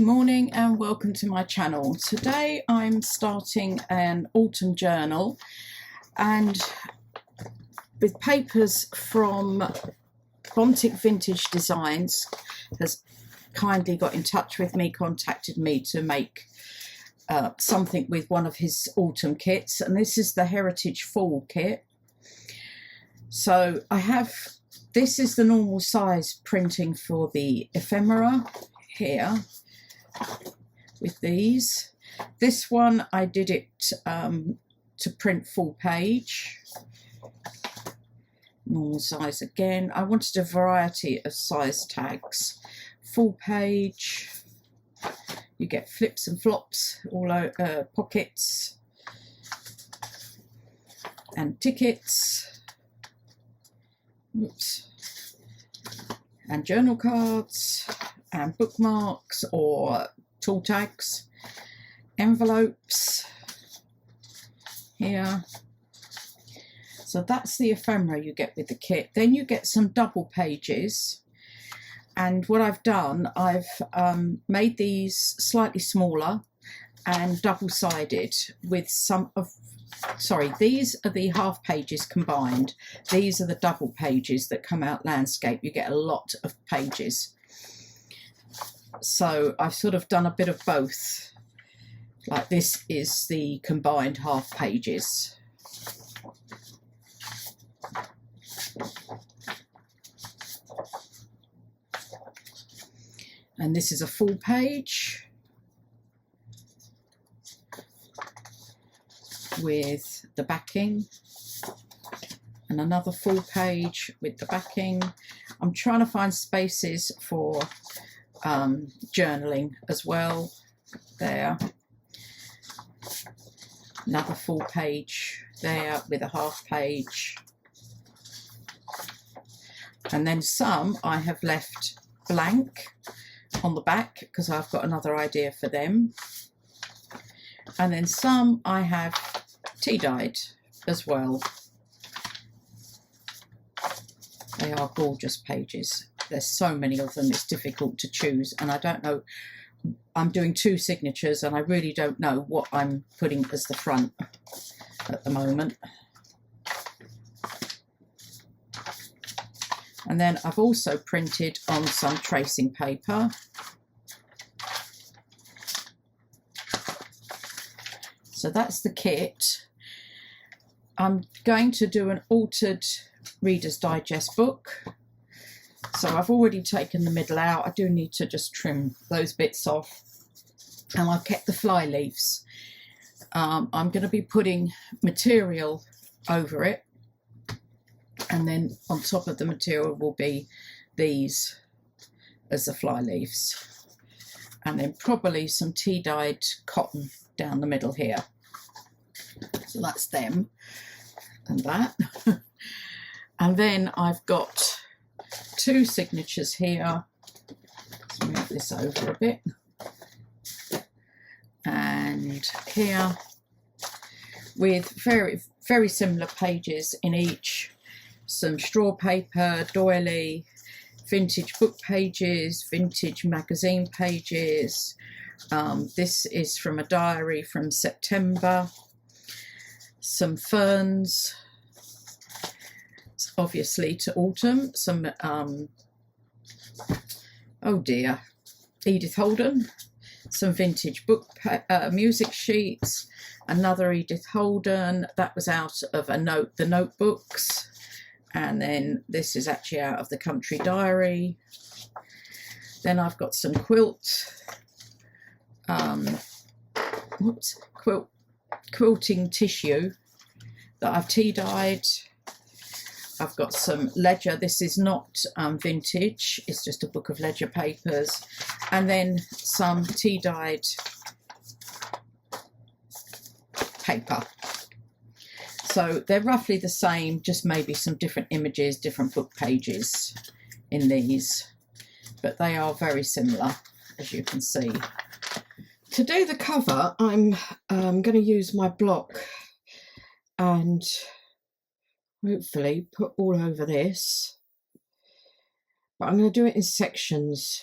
morning and welcome to my channel. Today I'm starting an autumn journal and with papers from Bontik Vintage Designs has kindly got in touch with me, contacted me to make something with one of his autumn kits, and this is the Heritage Fall kit. So this is the normal size printing for the ephemera here with these. This one I did it to print full page, normal size again. I wanted a variety of size tags. Full page, you get flips and flops, all over pockets and tickets. Oops. And journal cards and bookmarks or tool tags, envelopes here. So that's the ephemera you get with the kit. Then you get some double pages, and what I've done, I've made these slightly smaller and double-sided with some of, sorry, these are the half pages combined. These are the double pages that come out landscape. You get a lot of pages. So I've sort of done a bit of both. Like this is the combined half pages. And this is a full page with the backing, and another full page with the backing. I'm trying to find spaces for journaling as well. There, another full page there with a half page, and then some I have left blank on the back because I've got another idea for them, and then some I have tea dyed as well. They are gorgeous pages. There's so many of them, it's difficult to choose, and I don't know, I'm doing two signatures and I really don't know what I'm putting as the front at the moment. And then I've also printed on some tracing paper. So that's the kit. I'm going to do an altered Reader's Digest book. So I've already taken the middle out. I do need to just trim those bits off. And I've kept the fly leaves. I'm going to be putting material over it. And then on top of the material will be these as the fly leaves. And then probably some tea dyed cotton down the middle here. So that's them and that. And then I've got two signatures here. Let's move this over a bit. And here with very, very similar pages in each. Some straw paper, doily, vintage book pages, vintage magazine pages. This is from a diary from September. Some ferns, obviously to autumn. Some, oh dear, Edith Holden. Some vintage book music sheets. Another Edith Holden. That was out of the notebooks. And then this is actually out of the Country Diary. Then I've got some quilting tissue that I've tea dyed. I've got some ledger. This is not vintage, it's just a book of ledger papers. And then some tea dyed paper. So they're roughly the same, just maybe some different images, different book pages in these, but they are very similar, as you can see. To do the cover, I'm going to use my block and hopefully put all over this, but I'm going to do it in sections.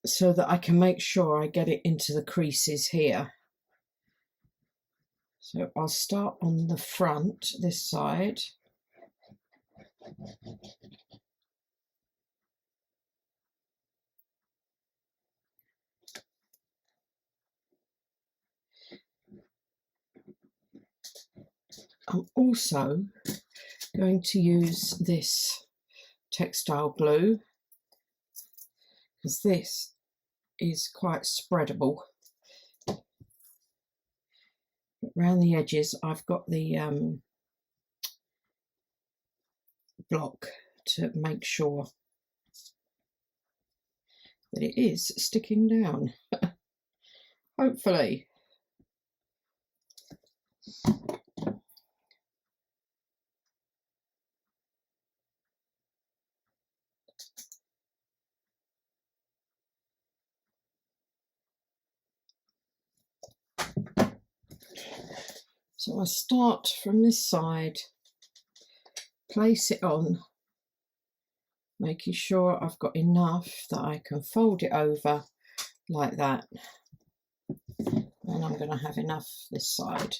so that I can make sure I get it into the creases here. So I'll start on the front, this side. I'm also going to use this textile glue because this is quite spreadable. But around the edges I've got the block to make sure that it is sticking down. Hopefully. So I start from this side, place it on, making sure I've got enough that I can fold it over like that. And I'm going to have enough this side.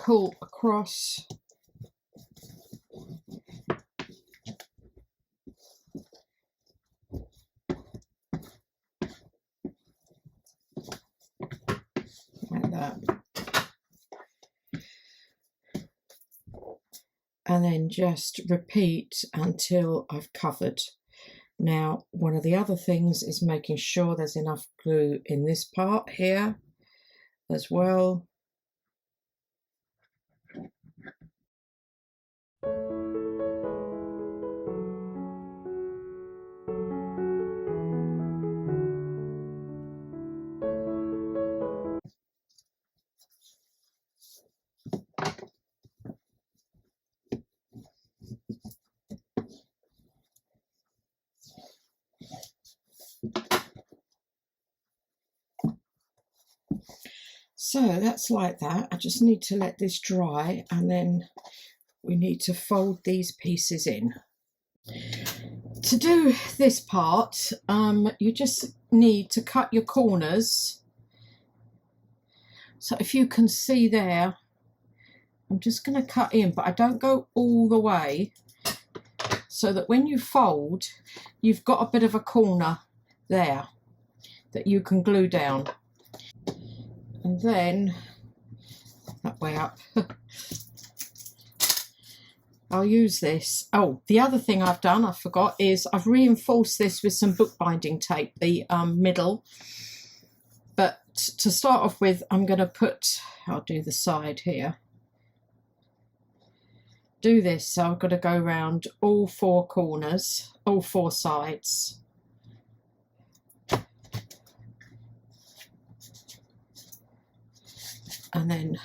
Pull across. Like that. And then just repeat until I've covered. Now, one of the other things is making sure there's enough glue in this part here as well. So that's like that. I just need to let this dry and then we need to fold these pieces in. To do this part, you just need to cut your corners. So if you can see there, I'm just going to cut in, but I don't go all the way, so that when you fold, you've got a bit of a corner there that you can glue down. And then that way up. I'll use this. Oh, the other thing I've done, I forgot, is I've reinforced this with some bookbinding tape, the middle. But to start off with, I'm going to put, I'll do the side here. Do this, so I've got to go around all four corners, all four sides. And then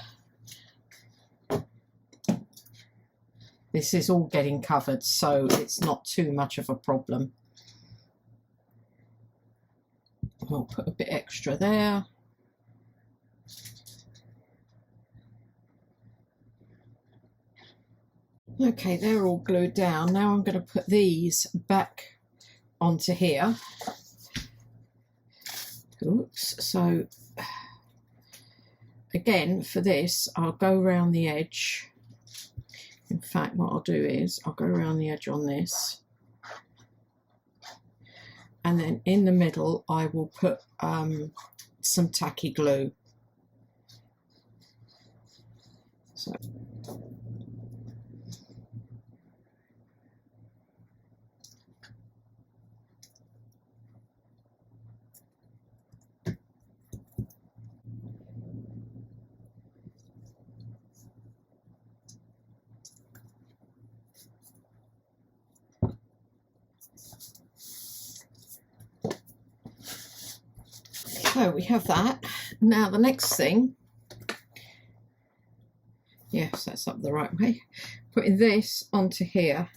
this is all getting covered, so it's not too much of a problem. I'll put a bit extra there. Okay, they're all glued down. Now I'm going to put these back onto here. Oops, so again, for this, I'll go around the edge. In fact, what I'll do is I'll go around the edge on this. And then in the middle, I will put some tacky glue. So. So we have that. Now the next thing, yes, that's up the right way, putting this onto here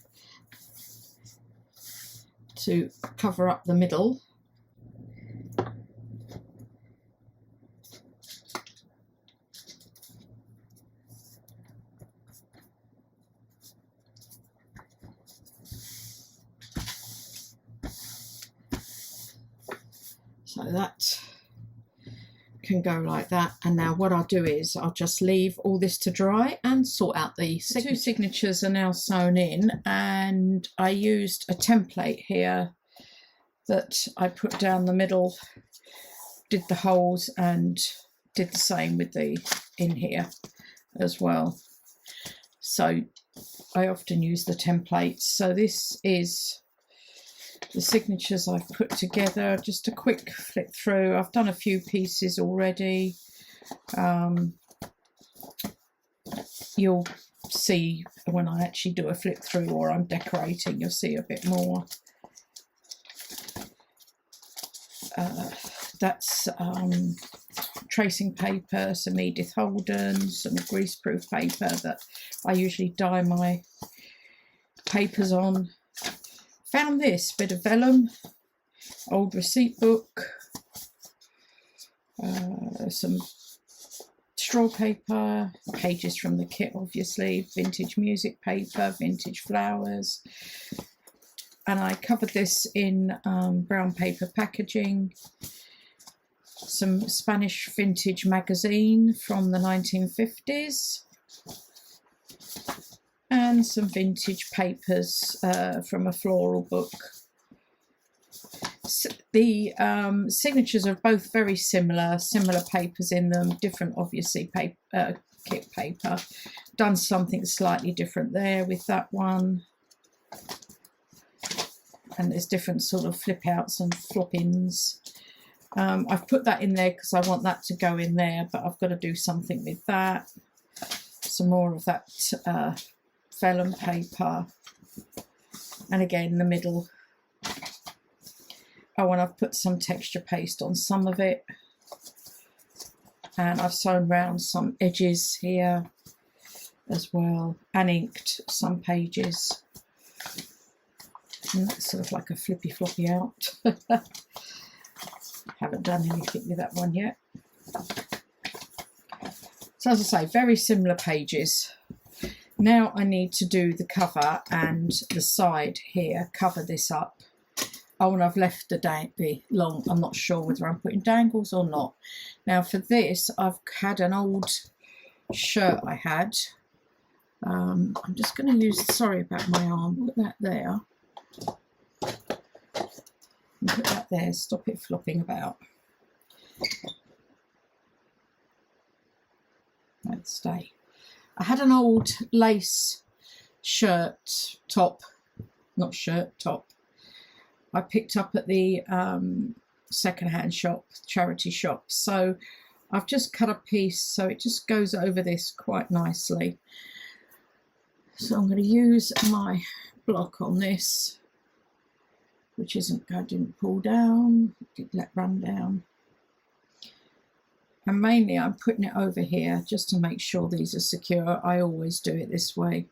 to cover up the middle. that can go like that. And now what I'll do is I'll just leave all this to dry and sort out the two signatures are now sewn in, and I used a template here that I put down the middle, did the holes and did the same with the in here as well. So I often use the templates. So this is the signatures I've put together. Just a quick flip through. I've done a few pieces already. You'll see when I actually do a flip through or I'm decorating, you'll see a bit more. That's tracing paper, some Edith Holden, some greaseproof paper that I usually dye my papers on. Found this bit of vellum, old receipt book, some straw paper, pages from the kit obviously, vintage music paper, vintage flowers, and I covered this in brown paper packaging, some Spanish vintage magazine from the 1950s, and some vintage papers from a floral book. The signatures are both very similar papers in them, different obviously paper, kit paper. Done something slightly different there with that one. And there's different sort of flip outs and flop ins. I've put that in there because I want that to go in there, but I've got to do something with that. Some more of that vellum paper, and again the middle. Oh, and I've put some texture paste on some of it, and I've sewn round some edges here as well, and inked some pages, and that's sort of like a flippy floppy out. Haven't done anything with that one yet. So as I say, very similar pages. Now I need to do the cover and the side here, cover this up. Oh, and I've left the long, I'm not sure whether I'm putting dangles or not. Now for this, I've had an old shirt I had. I'm just going to use, sorry about my arm, put that there. And put that there, stop it flopping about. Let's stay. I had an old lace shirt top, not shirt, top, I picked up at the second-hand shop, charity shop. So I've just cut a piece so it just goes over this quite nicely. So I'm going to use my block on this, which isn't, I didn't pull down, did let run down. And mainly I'm putting it over here just to make sure these are secure. I always do it this way.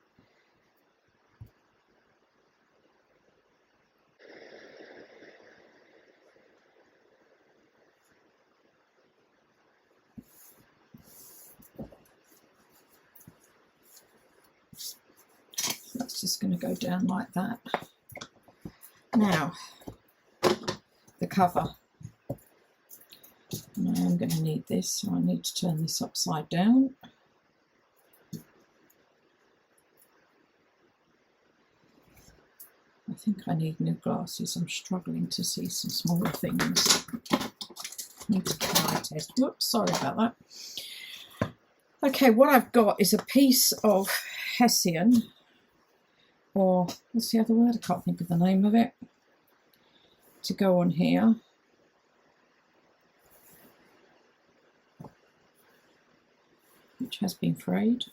That's just going to go down like that. Now, the cover. And I am going to need this, so I need to turn this upside down. I think I need new glasses. I'm struggling to see some smaller things. Need to get my test. Whoops, sorry about that. Okay, what I've got is a piece of Hessian, or what's the other word? I can't think of the name of it, to go on here. Which has been frayed.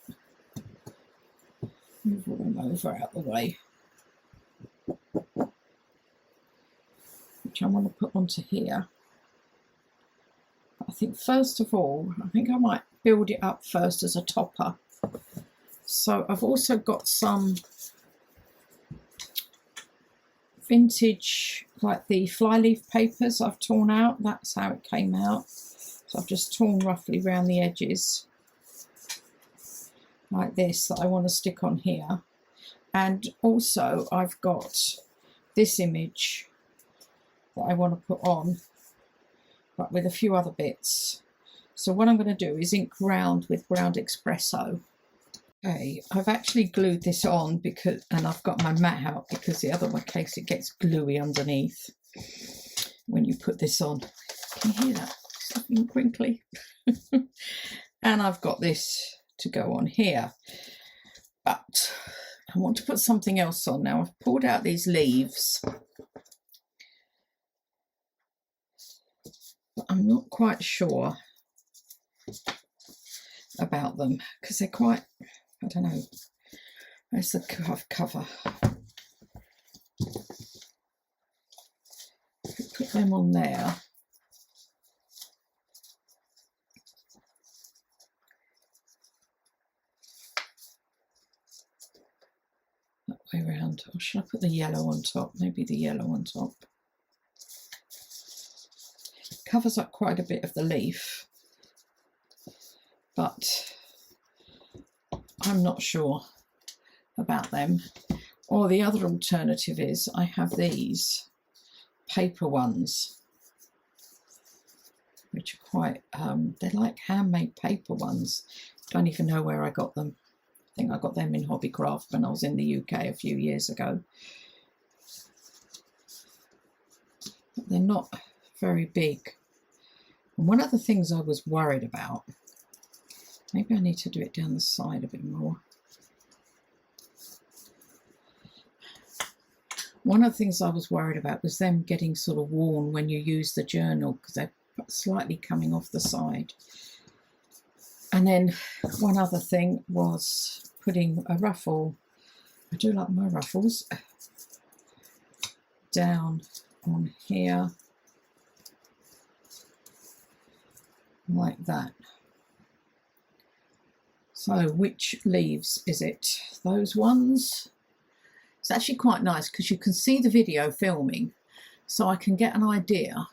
Move them over out the way. Which I want to put onto here. I think first of all, I think I might build it up first as a topper. So I've also got some vintage, like the flyleaf papers I've torn out. That's how it came out. So I've just torn roughly around the edges like this that I want to stick on here. And also I've got this image that I want to put on, but with a few other bits. So what I'm going to do is ink round with ground espresso. Okay, I've actually glued this on and I've got my mat out because the other one, in case it gets gluey underneath when you put this on. Can you hear that? Something crinkly. And I've got this to go on here. But I want to put something else on now. I've pulled out these leaves. But I'm not quite sure about them because they're quite, I don't know. Where's the cover? Put them on there. That way around. Or should I put the yellow on top? Maybe the yellow on top. Covers up quite a bit of the leaf, but I'm not sure about them. Or the other alternative is I have these paper ones, which are quite, they're like handmade paper ones. Don't even know where I got them. I think I got them in Hobbycraft when I was in the UK a few years ago. But they're not very big. And one of the things I was worried about, maybe I need to do it down the side a bit more. One of the things I was worried about was them getting sort of worn when you use the journal because they're slightly coming off the side. And then one other thing was putting a ruffle, I do like my ruffles, down on here like that. So which leaves is it? Those ones? It's actually quite nice because you can see the video filming, so I can get an idea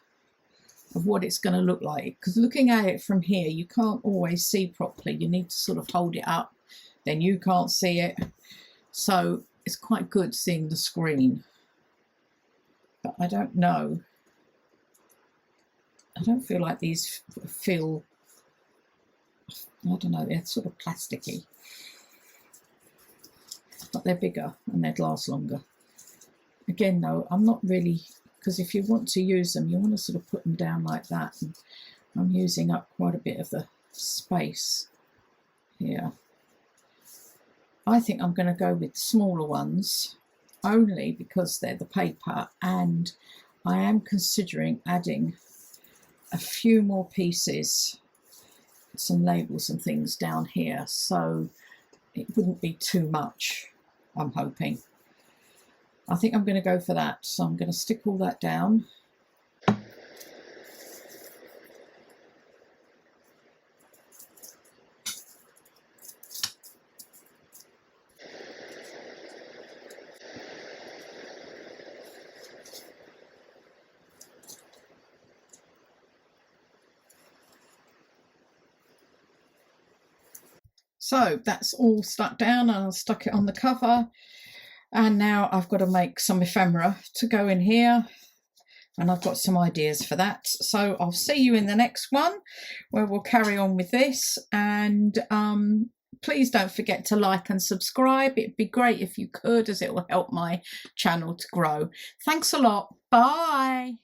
of what it's going to look like, because looking at it from here you can't always see properly. You need to sort of hold it up, then you can't see it, so it's quite good seeing the screen. But I don't know, I don't feel like these feel, I don't know, they're sort of plasticky, but they're bigger and they'd last longer. Again though, I'm not really, because if you want to use them, you want to sort of put them down like that. And I'm using up quite a bit of the space here. I think I'm going to go with smaller ones, only because they're the paper, and I am considering adding a few more pieces, some labels and things down here, so it wouldn't be too much, I'm hoping. I think I'm going to go for that, so I'm going to stick all that down. So that's all stuck down, and I stuck it on the cover, and now I've got to make some ephemera to go in here, and I've got some ideas for that. So I'll see you in the next one where we'll carry on with this, and please don't forget to like and subscribe. It'd be great if you could, as it will help my channel to grow. Thanks a lot. Bye.